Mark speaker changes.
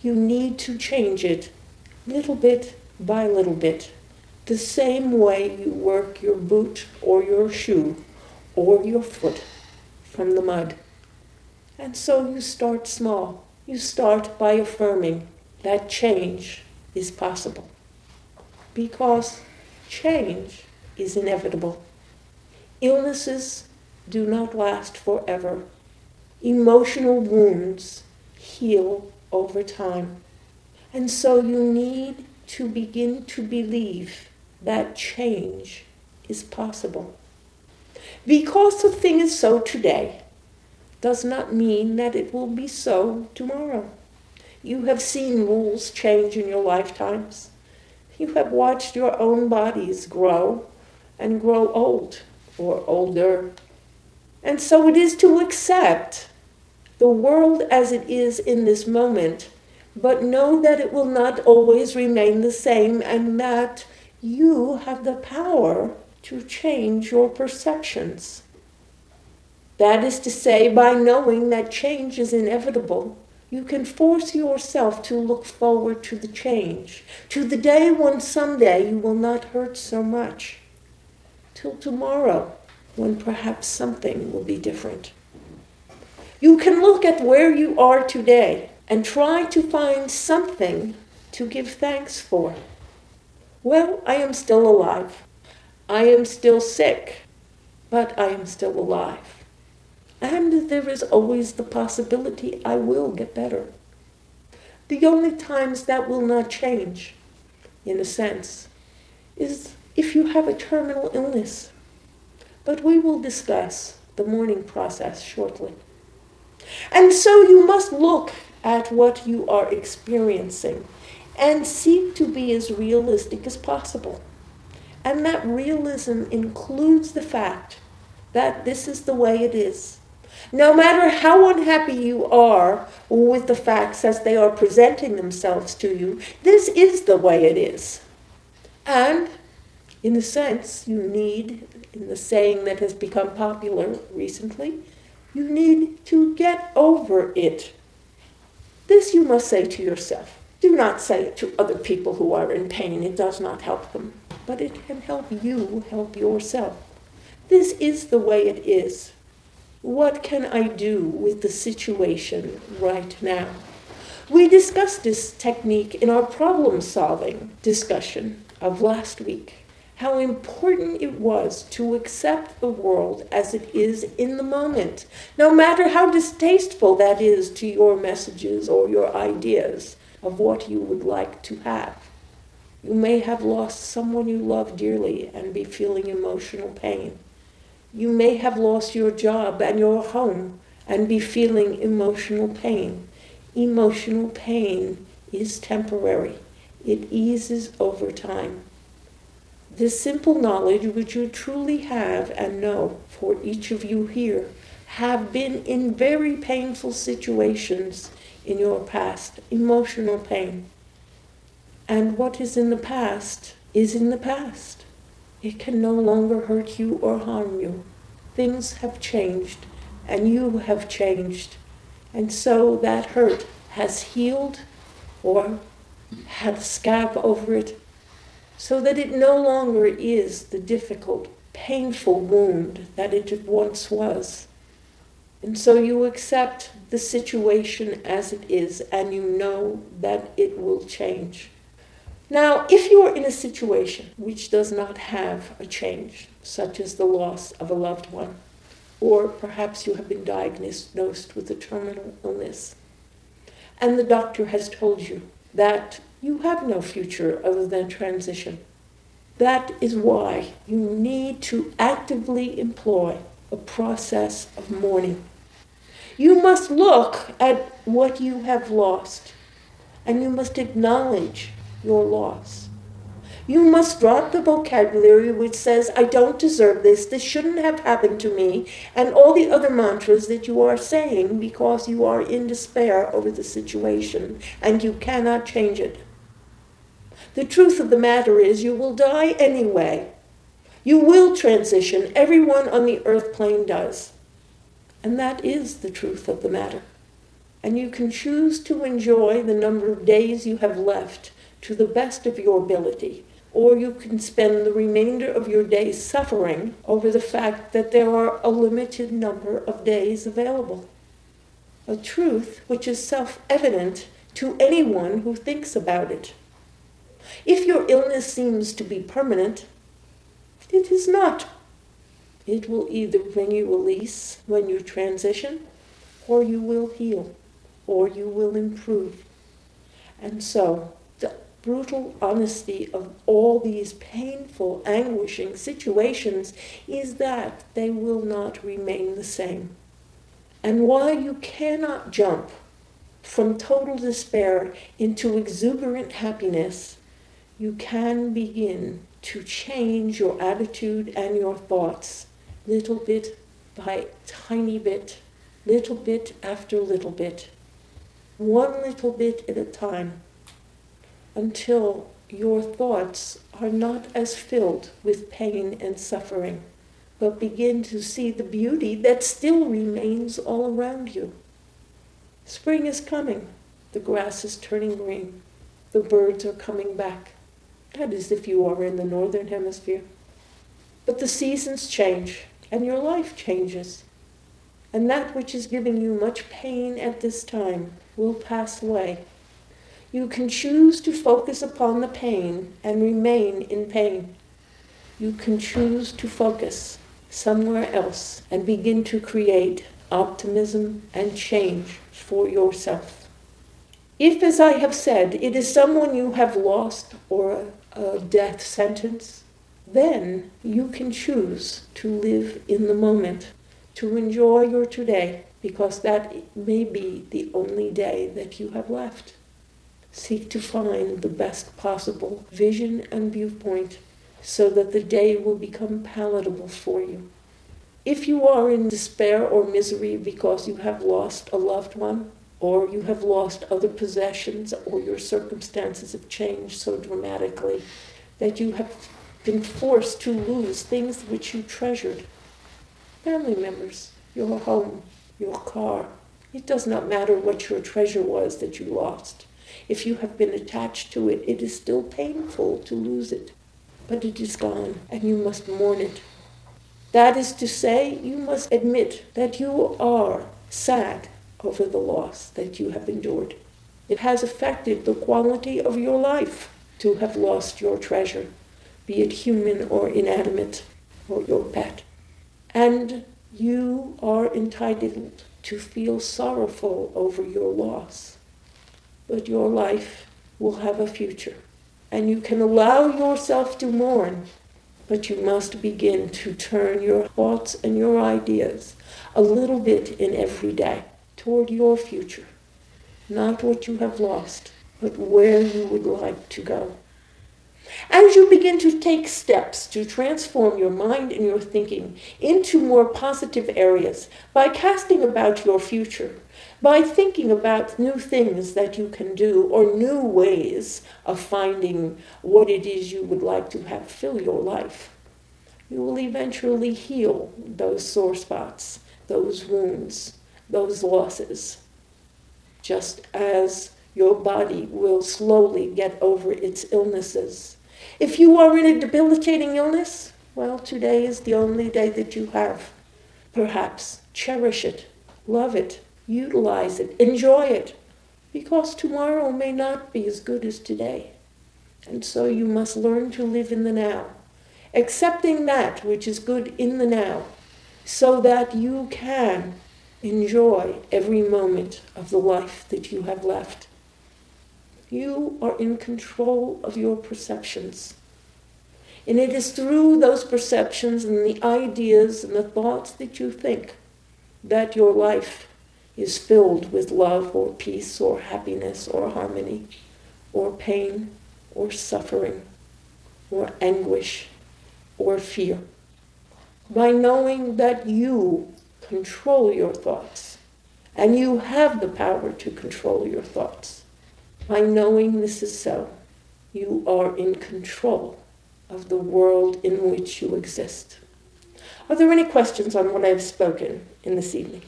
Speaker 1: You need to change it little bit by little bit, the same way you work your boot or your shoe or your foot from the mud. And so you start small. You start by affirming that change is possible, because change is inevitable. Illnesses do not last forever. Emotional wounds heal over time. And so you need to begin to believe that change is possible. Because a thing is so today does not mean that it will be so tomorrow. You have seen rules change in your lifetimes. You have watched your own bodies grow and grow old or older. And so it is to accept the world as it is in this moment, but know that it will not always remain the same, and that you have the power to change your perceptions. That is to say, by knowing that change is inevitable, you can force yourself to look forward to the change, to the day when someday you will not hurt so much, till tomorrow, when perhaps something will be different. You can look at where you are today and try to find something to give thanks for. Well, I am still alive. I am still sick, but I am still alive. And there is always the possibility I will get better. The only times that will not change, in a sense, is if you have a terminal illness. But we will discuss the mourning process shortly. And so you must look at what you are experiencing and seek to be as realistic as possible. And that realism includes the fact that this is the way it is. No matter how unhappy you are with the facts as they are presenting themselves to you, this is the way it is. And, in a sense, you need, in the saying that has become popular recently, you need to get over it. This you must say to yourself. Do not say it to other people who are in pain. It does not help them. But it can help you help yourself. This is the way it is. What can I do with the situation right now? We discussed this technique in our problem-solving discussion of last week. How important it was to accept the world as it is in the moment, no matter how distasteful that is to your messages or your ideas of what you would like to have. You may have lost someone you love dearly and be feeling emotional pain. You may have lost your job and your home and be feeling emotional pain. Emotional pain is temporary. It eases over time. This simple knowledge which you truly have and know, for each of you here, have been in very painful situations in your past, emotional pain. And what is in the past is in the past. It can no longer hurt you or harm you. Things have changed, and you have changed. And so that hurt has healed or had a scab over it, so that it no longer is the difficult, painful wound that it once was. And so you accept the situation as it is, and you know that it will change. Now, if you are in a situation which does not have a change, such as the loss of a loved one, or perhaps you have been diagnosed with a terminal illness, and the doctor has told you that you have no future other than transition, that is why you need to actively employ a process of mourning. You must look at what you have lost, and you must acknowledge your loss. You must drop the vocabulary which says, I don't deserve this, this shouldn't have happened to me, and all the other mantras that you are saying because you are in despair over the situation and you cannot change it. The truth of the matter is you will die anyway. You will transition. Everyone on the earth plane does. And that is the truth of the matter. And you can choose to enjoy the number of days you have left to the best of your ability, or you can spend the remainder of your days suffering over the fact that there are a limited number of days available. A truth which is self-evident to anyone who thinks about it. If your illness seems to be permanent, it is not. It will either bring you release when you transition, or you will heal, or you will improve. And so, the brutal honesty of all these painful, anguishing situations is that they will not remain the same. And while you cannot jump from total despair into exuberant happiness, you can begin to change your attitude and your thoughts little bit by tiny bit, little bit after little bit, one little bit at a time, until your thoughts are not as filled with pain and suffering, but begin to see the beauty that still remains all around you. Spring is coming. The grass is turning green. The birds are coming back. That is if you are in the northern hemisphere. But the seasons change, and your life changes. And that which is giving you much pain at this time will pass away. You can choose to focus upon the pain and remain in pain. You can choose to focus somewhere else and begin to create optimism and change for yourself. If, as I have said, it is someone you have lost or a death sentence, then you can choose to live in the moment, to enjoy your today, because that may be the only day that you have left. Seek to find the best possible vision and viewpoint so that the day will become palatable for you. If you are in despair or misery because you have lost a loved one, or you have lost other possessions, or your circumstances have changed so dramatically that you have been forced to lose things which you treasured, family members, your home, your car, it does not matter what your treasure was that you lost. If you have been attached to it, it is still painful to lose it, but it is gone, and you must mourn it. That is to say, you must admit that you are sad over the loss that you have endured. It has affected the quality of your life to have lost your treasure, be it human or inanimate, or your pet. And you are entitled to feel sorrowful over your loss. But your life will have a future, and you can allow yourself to mourn, but you must begin to turn your thoughts and your ideas a little bit in every day toward your future, not what you have lost, but where you would like to go. As you begin to take steps to transform your mind and your thinking into more positive areas by casting about your future, by thinking about new things that you can do or new ways of finding what it is you would like to have fill your life, you will eventually heal those sore spots, those wounds, those losses, just as your body will slowly get over its illnesses. If you are in a debilitating illness, well, today is the only day that you have. Perhaps cherish it, love it, utilize it, enjoy it, because tomorrow may not be as good as today. And so you must learn to live in the now, accepting that which is good in the now, so that you can enjoy every moment of the life that you have left. You are in control of your perceptions. And it is through those perceptions and the ideas and the thoughts that you think that your life is filled with love or peace or happiness or harmony or pain or suffering or anguish or fear. By knowing that you control your thoughts, and you have the power to control your thoughts. By knowing this is so, you are in control of the world in which you exist. Are there any questions on what I have spoken in this evening?